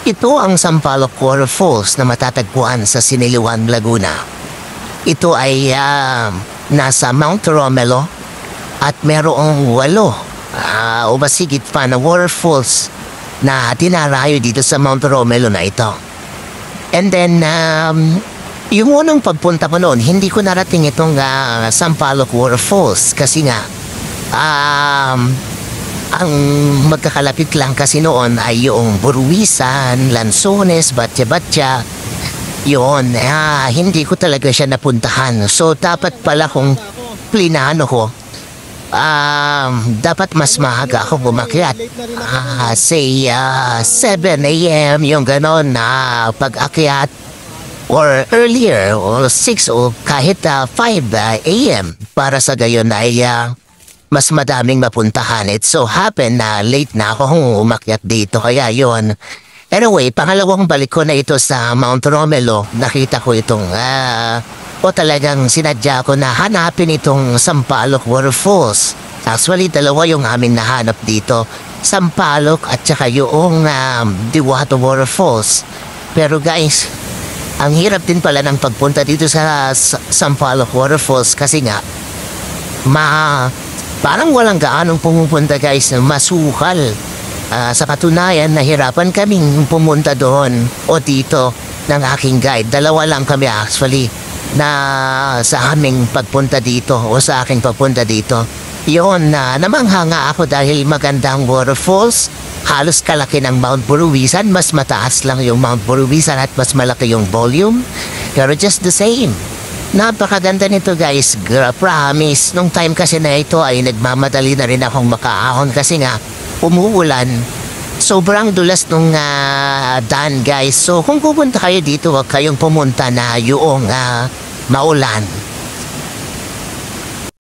Ito ang Sampaloc Waterfalls na matatagpuan sa Siniliwan, Laguna. Ito ay nasa Mount Romelo at merong 8 o masigit pa na waterfalls na tinarayo dito sa Mount Romelo na ito. And then, yung unang pagpunta ko noon, hindi ko narating itong Sampaloc Waterfalls kasi nga, ang magkakalapit lang kasi noon ay yung Buruisan, Lanzones, Batya-Batya. Yun, hindi ko talaga siya napuntahan. So, dapat pala kung plinano ko, dapat mas maaga ako bumakyat. Say, 7 a.m. yung ganon na pag-akyat. Or earlier, or 6 o kahit 5 a.m. para sa gayon ay mas madaming mapuntahan. It so happen na late na ako umakyat dito, kaya yon. Anyway, pangalawang balik ko na ito sa Mount Romelo. Nakita ko itong, talagang sinadya ko na hanapin itong Sampaloc Waterfalls. Actually, dalawa yung amin nahanap dito. Sampaloc at saka yung Diwata Waterfalls. Pero guys, ang hirap din pala ng pagpunta dito sa Sampaloc Waterfalls kasi nga, parang walang gaanong pumupunta guys, masukal. Sa katunayan, nahirapan kaming pumunta doon o dito ng aking guide. Dalawa lang kami actually na sa aming pagpunta dito o sa aking pagpunta dito. Yun, namangha nga ako dahil magandang waterfalls. Halos kalaki ng Mount Buruisan. Mas mataas lang yung Mount Buruisan at mas malaki yung volume. Pero just the same. Napakaganda nito guys, promise. Nung time kasi na ito ay nagmamadali na rin akong makaahon kasi nga umuulan. Sobrang dulas nung daan guys. So kung pupunta kayo dito, huwag kayong pumunta na yung maulan.